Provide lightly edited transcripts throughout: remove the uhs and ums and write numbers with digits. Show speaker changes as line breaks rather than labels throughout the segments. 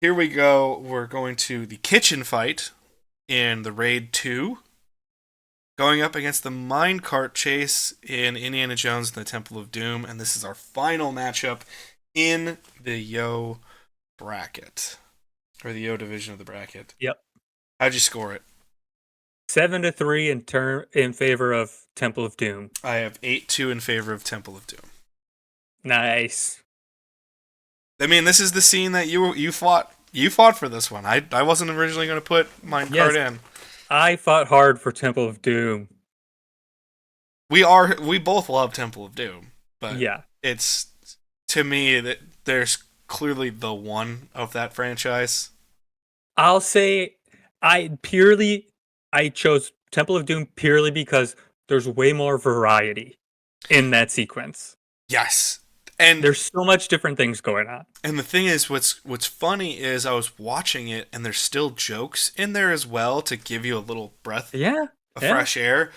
Here we go. We're going to the kitchen fight in the Raid 2, going up against the minecart chase in Indiana Jones and the Temple of Doom, and this is our final matchup in the Yo bracket, or the Yo division of the bracket.
Yep.
How'd you score it?
7-3 in favor of Temple of Doom.
I have 8-2 in favor of Temple of Doom.
Nice.
I mean, this is the scene that you fought. You fought for this one. I wasn't originally going to put minecart in.
I fought hard for Temple of Doom.
We both love Temple of Doom, but
yeah,
it's, to me, that there's clearly the one of that franchise.
I'll say I chose Temple of Doom purely because there's way more variety in that sequence.
Yes. And
there's so much different things going on.
And the thing is, what's funny is I was watching it, and there's still jokes in there as well to give you a little breath of fresh air,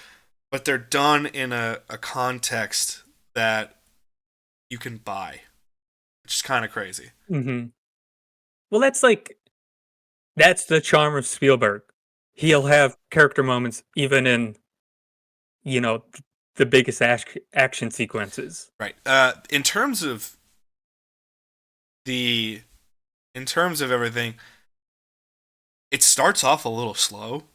but they're done in a context that you can buy, which is kind of crazy.
Mm-hmm. Well, that's the charm of Spielberg. He'll have character moments even in, the biggest action sequences.
Right. In terms of everything, it starts off a little slow,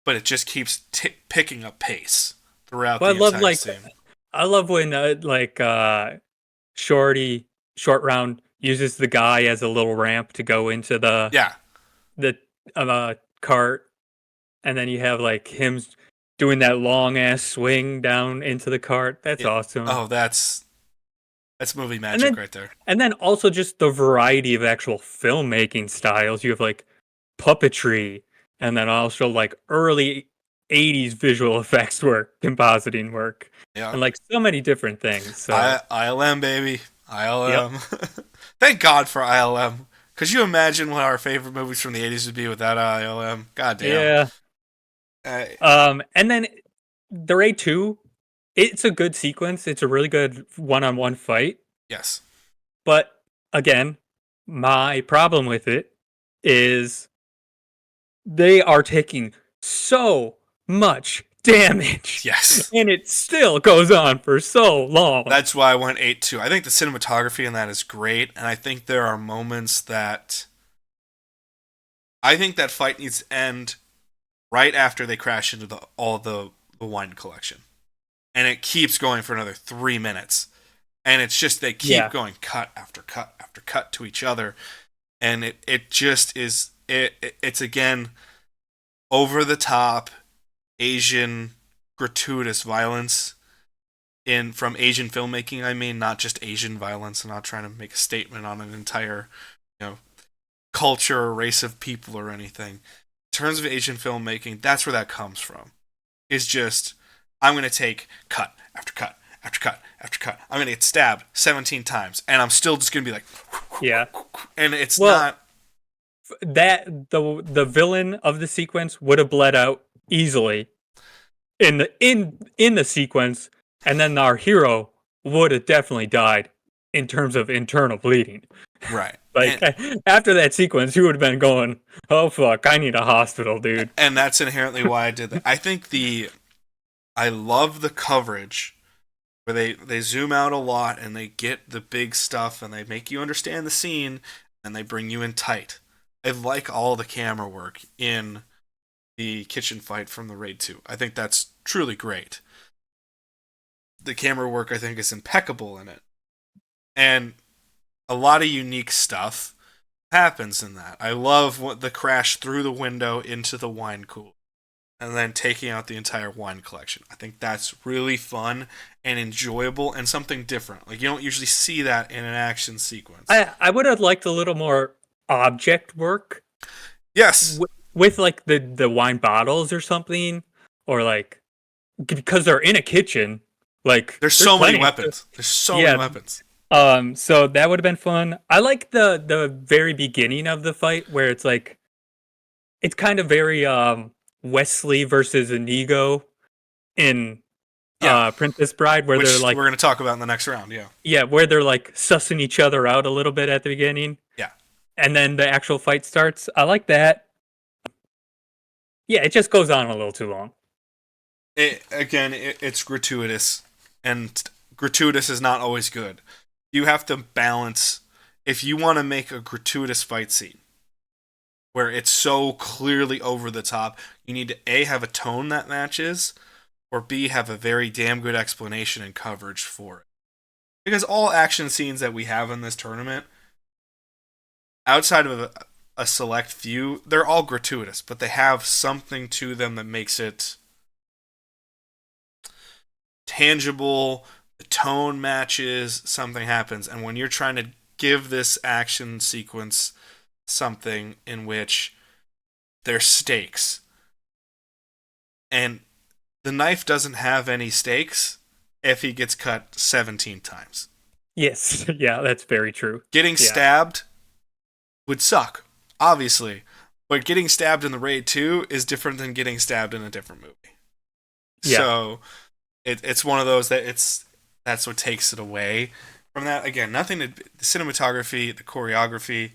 but it just keeps picking up pace throughout the entire scene.
I love when Short Round uses the guy as a little ramp to go into the cart, and then you have him doing that long ass swing down into the cart. That's awesome.
Oh, that's movie magic right there.
And then also just the variety of actual filmmaking styles. You have puppetry, and then also early 80s visual effects work, compositing work.
Yeah.
And so many different things. So
ILM, baby. ILM. Yep. Thank God for ILM. Could you imagine what our favorite movies from the 80s would be without ILM? God damn.
Yeah. And then the Raid 2, it's a good sequence. It's a really good one-on-one fight.
Yes.
But again, my problem with it is they are taking so much damage.
Yes.
And it still goes on for so long.
That's why I went 8-2. I think the cinematography in that is great, and I think there are moments that I think that fight needs to end right after they crash into all the wine collection. And it keeps going for another 3 minutes. And it's just, they keep going cut after cut after cut to each other. And it just is, it's again, over the top Asian gratuitous violence from Asian filmmaking. I mean, not just Asian violence. I'm not trying to make a statement on an entire, culture or race of people or anything. In terms of Asian filmmaking, that's where that comes from. It's just, I'm going to take cut after cut after cut after cut. I'm going to get stabbed 17 times, and I'm still just going to be like,
yeah.
And it's not
that the villain of the sequence would have bled out easily in the sequence, and then our hero would have definitely died in terms of internal bleeding.
Right.
After that sequence, you would have been going, oh fuck, I need a hospital, dude.
And that's inherently why I did that. I think I love the coverage where they zoom out a lot and they get the big stuff and they make you understand the scene and they bring you in tight. I like all the camera work in the kitchen fight from the Raid 2. I think that's truly great. The camera work, I think, is impeccable in it. And a lot of unique stuff happens in that. I love the crash through the window into the wine cooler and then taking out the entire wine collection. I think that's really fun and enjoyable and something different. You don't usually see that in an action sequence.
I would have liked a little more object work.
Yes.
With the wine bottles or something, or because they're in a kitchen.
There's so many weapons. There's so many weapons.
So that would have been fun. I like the very beginning of the fight where it's kind of very Wesley versus Inigo in Princess Bride, where
which we're going to talk about in the next round. Yeah,
where they're sussing each other out a little bit at the beginning.
Yeah,
and then the actual fight starts. I like that. Yeah, it just goes on a little too long.
It's gratuitous, and gratuitous is not always good. You have to balance. If you want to make a gratuitous fight scene where it's so clearly over the top, you need to A, have a tone that matches, or B, have a very damn good explanation and coverage for it. Because all action scenes that we have in this tournament, outside of a select few, they're all gratuitous, but they have something to them that makes it tangible. The tone matches, something happens. And when you're trying to give this action sequence something in which there's stakes, and the knife doesn't have any stakes if he gets cut 17 times.
Yes, yeah, that's very true.
Getting
Yeah.
stabbed would suck, obviously. But getting stabbed in the Raid 2 is different than getting stabbed in a different movie.
Yeah.
So it's one of those that's what takes it away from that. Again, nothing to the cinematography, the choreography.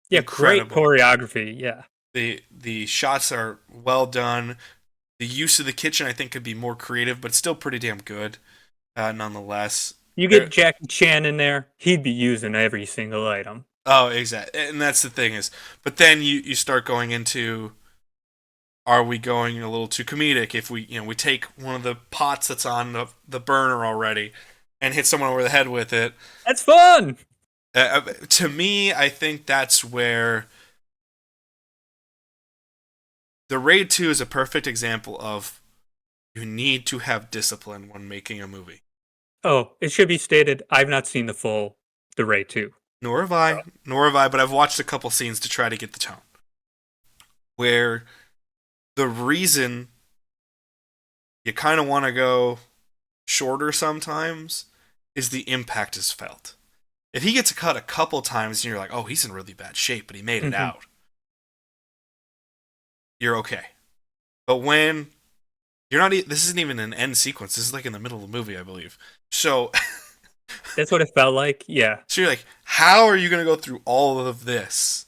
Yeah,
Incredible.
great choreography. Yeah.
The shots are well done. The use of the kitchen, I think, could be more creative, but still pretty damn good, nonetheless.
You get Jackie Chan in there, he'd be using every single item.
Oh, exactly, and that's the thing is, but then you start going into, are we going a little too comedic if we take one of the pots that's on the burner already and hit someone over the head with it?
That's fun.
To me, I think that's where the Raid 2 is a perfect example of you need to have discipline when making a movie.
Oh, it should be stated, I've not seen The Raid 2.
Nor have I, but I've watched a couple scenes to try to get the tone. Where the reason you kind of want to go shorter sometimes is the impact is felt. If he gets cut a couple times and you're like, oh, he's in really bad shape, but he made it out, you're okay. But when you're not, this isn't even an end sequence. This is like in the middle of the movie, I believe. So
that's what it felt like. Yeah.
So you're like, how are you going to go through all of this?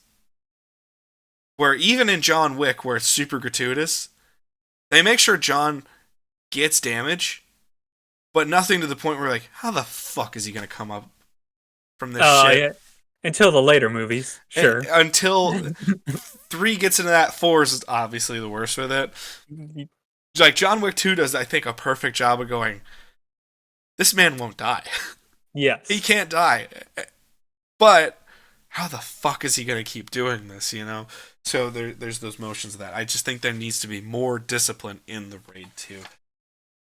Where even in John Wick, where it's super gratuitous, they make sure John gets damage, but nothing to the point where like, how the fuck is he going to come up from this shit?
Yeah. Until the later movies, sure.
Until 3 gets into that, 4 is obviously the worst with it. Like John Wick 2 does, I think, a perfect job of going, this man won't die.
Yes.
He can't die. But how the fuck is he going to keep doing this, So there's those motions of that. I just think there needs to be more discipline in the Raid 2.